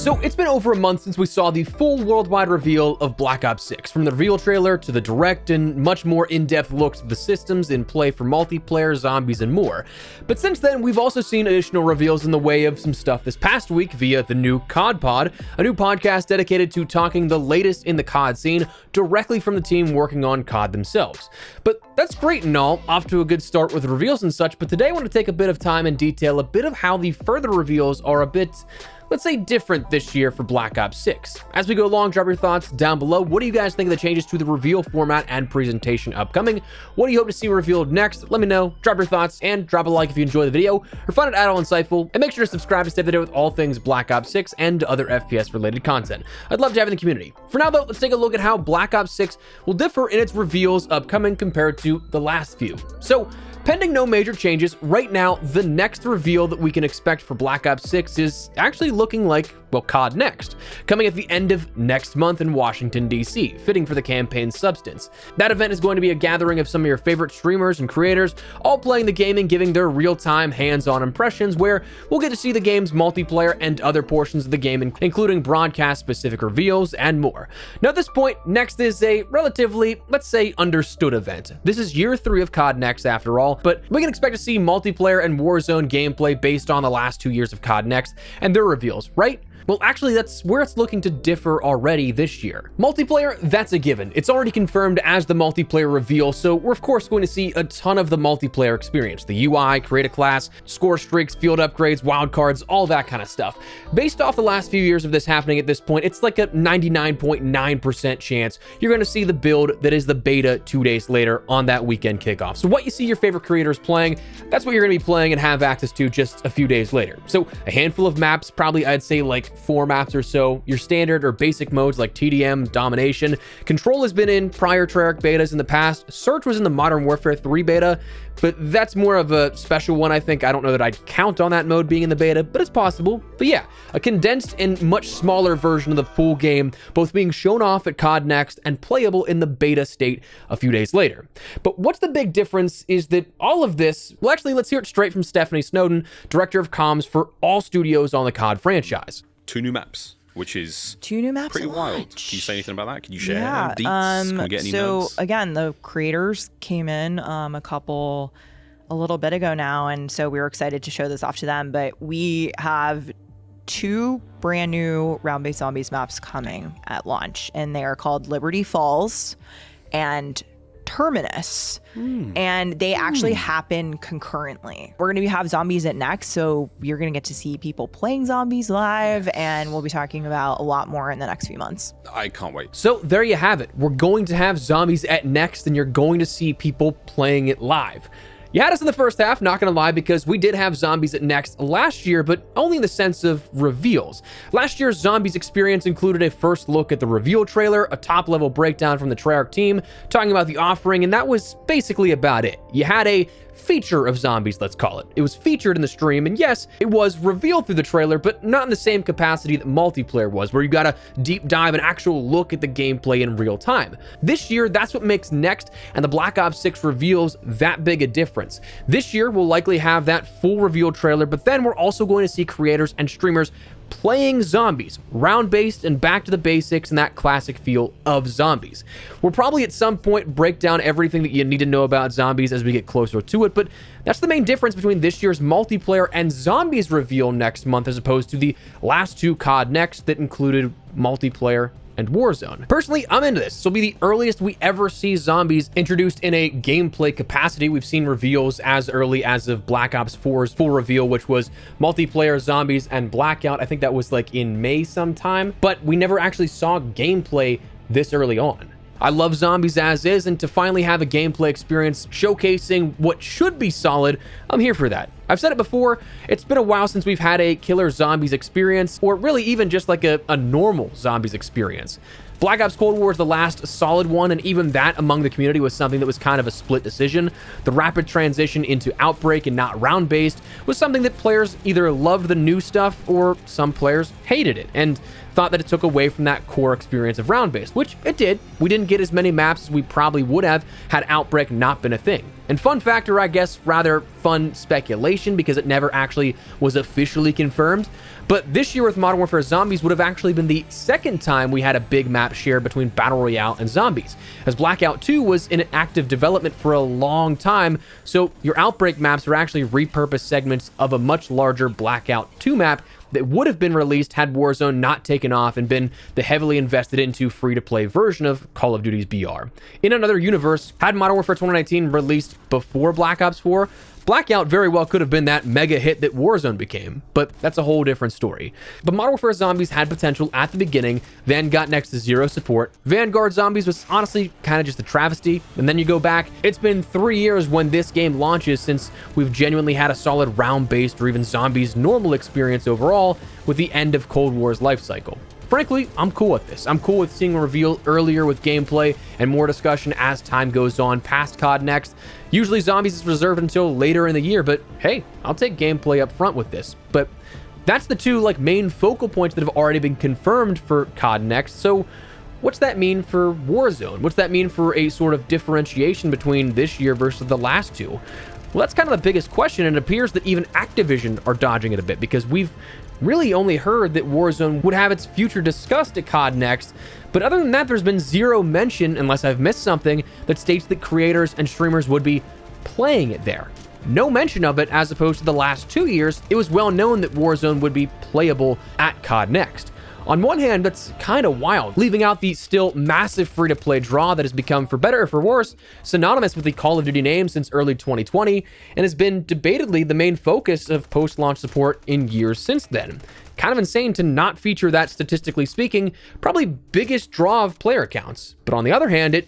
So it's been over a month since we saw the full worldwide reveal of Black Ops 6, from the reveal trailer to the direct and much more in-depth looks at the systems in play for multiplayer, zombies, and more. But since then, we've also seen additional reveals in the way of some stuff this past week via the new COD Pod, a new podcast dedicated to talking the latest in the COD scene directly from the team working on COD themselves. But that's great and all, off to a good start with reveals and such, but today I want to take a bit of time and detail a bit of how the further reveals are a bit, let's say, different this year for Black Ops 6. As we go along, drop your thoughts down below. What do you guys think of the changes to the reveal format and presentation upcoming? What do you hope to see revealed next? Let me know. Drop your thoughts and drop a like if you enjoy the video or find it at all insightful. And make sure to subscribe to stay up to date with all things Black Ops 6 and other FPS related content. I'd love to have you in the community. For now though, let's take a look at how Black Ops 6 will differ in its reveals upcoming compared to the last few. So, pending no major changes, right now, the next reveal that we can expect for Black Ops 6 is actually looking like, well, COD Next, coming at the end of next month in Washington, D.C., fitting for the campaign's substance. That event is going to be a gathering of some of your favorite streamers and creators, all playing the game and giving their real-time, hands-on impressions, where we'll get to see the game's multiplayer and other portions of the game, including broadcast-specific reveals and more. Now, at this point, Next is a relatively, let's say, understood event. This is year 3 of COD Next, after all, but we can expect to see multiplayer and Warzone gameplay based on the last 2 years of COD Next and their reveals, right? Well, actually, that's where it's looking to differ already this year. Multiplayer, that's a given. It's already confirmed as the multiplayer reveal, so we're of course going to see a ton of the multiplayer experience. The UI, create a class, score streaks, field upgrades, wildcards, all that kind of stuff. Based off the last few years of this happening at this point, it's like a 99.9% chance you're going to see the build that is the beta 2 days later on that weekend kickoff. So what you see your favorite creators playing, that's what you're going to be playing and have access to just a few days later. So a handful of maps, probably I'd say like 4 maps or so, your standard or basic modes like TDM, Domination. Control has been in prior Treyarch betas in the past. Search was in the Modern Warfare 3 beta, but that's more of a special one, I think. I don't know that I'd count on that mode being in the beta, but it's possible. But yeah, a condensed and much smaller version of the full game, both being shown off at COD Next and playable in the beta state a few days later. But what's the big difference is that all of this, well, actually, let's hear it straight from Stephanie Snowden, director of comms for all studios on the COD franchise. 2 new maps, which is 2 new maps pretty wild. Launch. Can you say anything about that? Can you share Yeah, deets? Can we get any so notes? again, the creators came in a little bit ago now, and so we were excited to show this off to them. But we have 2 brand new round-based zombies maps coming at launch, and they are called Liberty Falls and Terminus, and they actually happen concurrently. We're going to have zombies at Next, so you're going to get to see people playing zombies live, and we'll be talking about a lot more in the next few months. I can't wait. So there you have it. We're going to have zombies at Next, and you're going to see people playing it live. You had us in the first half, not gonna lie, because we did have zombies at Next last year, but only in the sense of reveals. Last year's zombies experience included a first look at the reveal trailer, a top-level breakdown from the Treyarch team, talking about the offering, and that was basically about it. You had a feature of zombies, let's call it. It was featured in the stream, and yes, it was revealed through the trailer, but not in the same capacity that multiplayer was, where you got a deep dive and actual look at the gameplay in real time. This year, that's what makes Next and the Black Ops 6 reveals that big a difference. This year, we'll likely have that full reveal trailer, but then we're also going to see creators and streamers playing zombies, round-based and back to the basics and that classic feel of zombies. We'll probably at some point break down everything that you need to know about zombies as we get closer to it, but that's the main difference between this year's multiplayer and zombies reveal next month as opposed to the last 2 COD Next that included multiplayer and Warzone. Personally, I'm into this. This will be the earliest we ever see zombies introduced in a gameplay capacity. We've seen reveals as early as of Black Ops 4's full reveal, which was multiplayer, zombies, and Blackout. I think that was like in May sometime, but we never actually saw gameplay this early on. I love zombies as is, and to finally have a gameplay experience showcasing what should be solid, I'm here for that. I've said it before, it's been a while since we've had a killer zombies experience, or really even just like a normal zombies experience. Black Ops Cold War is the last solid one, and even that among the community was something that was kind of a split decision. The rapid transition into Outbreak and not round-based was something that players either loved the new stuff or some players hated it. And thought that it took away from that core experience of round-based, which it did. We didn't get as many maps as we probably would have had Outbreak not been a thing. And fun fact, or I guess rather fun speculation, because it never actually was officially confirmed, but this year with Modern Warfare Zombies would have actually been the second time we had a big map share between Battle Royale and Zombies, as Blackout 2 was in active development for a long time, so your Outbreak maps were actually repurposed segments of a much larger Blackout 2 map that would have been released had Warzone not taken off and been the heavily invested into free-to-play version of Call of Duty's BR. In another universe, had Modern Warfare 2019 released before Black Ops 4, Blackout very well could have been that mega hit that Warzone became, but that's a whole different story. But Modern Warfare Zombies had potential at the beginning, then got next to zero support. Vanguard Zombies was honestly kind of just a travesty, and then you go back, it's been 3 years when this game launches since we've genuinely had a solid round-based or even zombies normal experience overall with the end of Cold War's life cycle. Frankly, I'm cool with this. I'm cool with seeing a reveal earlier with gameplay and more discussion as time goes on past COD Next. Usually Zombies is reserved until later in the year, but hey, I'll take gameplay up front with this. But that's the two main focal points that have already been confirmed for COD Next. So what's that mean for Warzone? What's that mean for a sort of differentiation between this year versus the last two? Well, that's kind of the biggest question, and it appears that even Activision are dodging it a bit, because we've really only heard that Warzone would have its future discussed at COD Next, but other than that, there's been zero mention, unless I've missed something, that states that creators and streamers would be playing it there. No mention of it, as opposed to the last 2 years. It was well known that Warzone would be playable at COD Next. On one hand, that's kind of wild, leaving out the still massive free-to-play draw that has become, for better or for worse, synonymous with the Call of Duty name since early 2020, and has been debatedly the main focus of post-launch support in years since then. Kind of insane to not feature that, statistically speaking, probably biggest draw of player counts. But on the other hand, it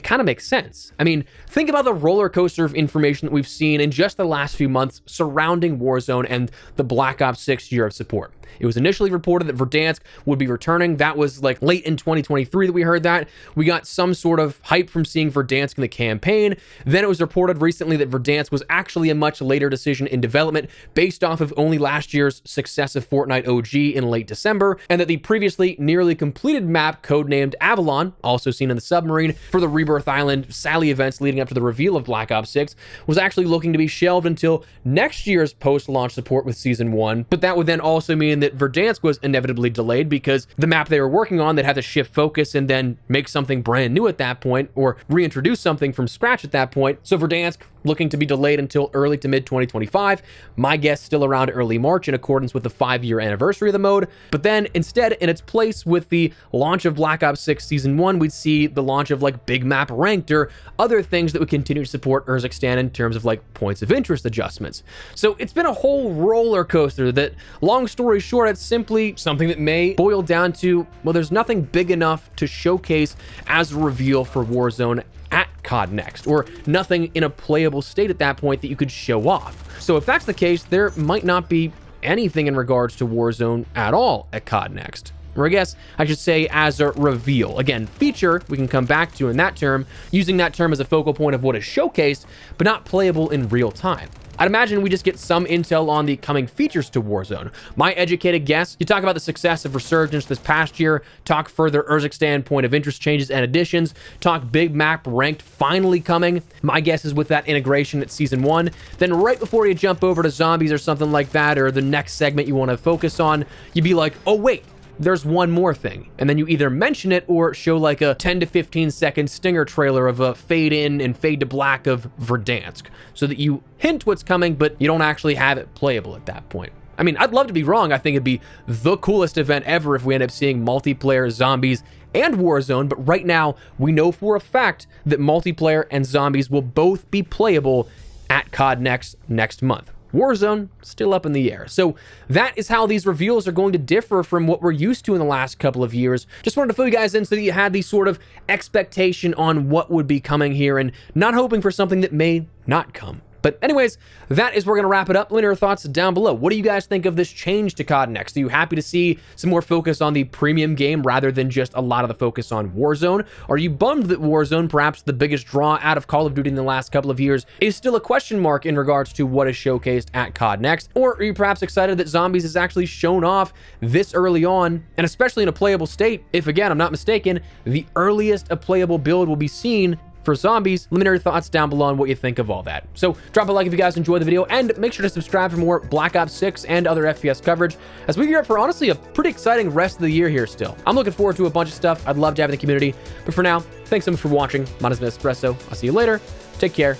kind of makes sense. I mean, think about the roller coaster of information that we've seen in just the last few months surrounding Warzone and the Black Ops 6 year of support. It was initially reported that Verdansk would be returning. That was late in 2023 that we heard that. We got some sort of hype from seeing Verdansk in the campaign. Then it was reported recently that Verdansk was actually a much later decision in development based off of only last year's success of Fortnite OG in late December, and that the previously nearly completed map codenamed Avalon, also seen in the submarine for the Rebirth Island Sally events leading up to the reveal of Black Ops 6, was actually looking to be shelved until next year's post-launch support with Season 1, but that would then also mean that Verdansk was inevitably delayed because the map they were working on, that had to shift focus and then make something brand new at that point, or reintroduce something from scratch at that point. So Verdansk looking to be delayed until early to mid 2025. My guess still around early March in accordance with the 5-year anniversary of the mode. But then instead, in its place with the launch of Black Ops 6 Season 1, we'd see the launch of Big Map Ranked or other things that would continue to support Urzikstan in terms of points of interest adjustments. So it's been a whole roller coaster that, long story short, it's simply something that may boil down to, well, there's nothing big enough to showcase as a reveal for Warzone at COD Next, or nothing in a playable state at that point that you could show off. So if that's the case, there might not be anything in regards to Warzone at all at COD Next. Or I guess I should say as a reveal. Again, feature, we can come back to in that term, using that term as a focal point of what is showcased, but not playable in real time. I'd imagine we just get some intel on the coming features to Warzone. My educated guess, you talk about the success of Resurgence this past year, talk further Urzikstan point of interest changes and additions, talk Big Map Ranked finally coming. My guess is with that integration at Season 1, then right before you jump over to Zombies or something like that, or the next segment you want to focus on, you'd be like, oh wait, there's one more thing. And then you either mention it or show a 10 to 15 second stinger trailer of a fade in and fade to black of Verdansk, so that you hint what's coming, but you don't actually have it playable at that point. I mean, I'd love to be wrong. I think it'd be the coolest event ever if we end up seeing multiplayer Zombies and Warzone, but right now we know for a fact that multiplayer and Zombies will both be playable at COD next month. Warzone, still up in the air. So that is how these reveals are going to differ from what we're used to in the last couple of years. Just wanted to fill you guys in so that you had the sort of expectation on what would be coming here and not hoping for something that may not come. But anyways, that is where we're going to wrap it up. Let me know your thoughts down below. What do you guys think of this change to COD Next? Are you happy to see some more focus on the premium game rather than just a lot of the focus on Warzone? Are you bummed that Warzone, perhaps the biggest draw out of Call of Duty in the last couple of years, is still a question mark in regards to what is showcased at COD Next? Or are you perhaps excited that Zombies is actually shown off this early on, and especially in a playable state, if again, I'm not mistaken, the earliest a playable build will be seen for Zombies? Let me know your thoughts down below on what you think of all that. So drop a like if you guys enjoyed the video, and make sure to subscribe for more Black Ops 6 and other FPS coverage as we gear up for honestly a pretty exciting rest of the year here still. I'm looking forward to a bunch of stuff I'd love to have in the community. But for now, thanks so much for watching. My name is Espresso. I'll see you later. Take care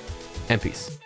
and peace.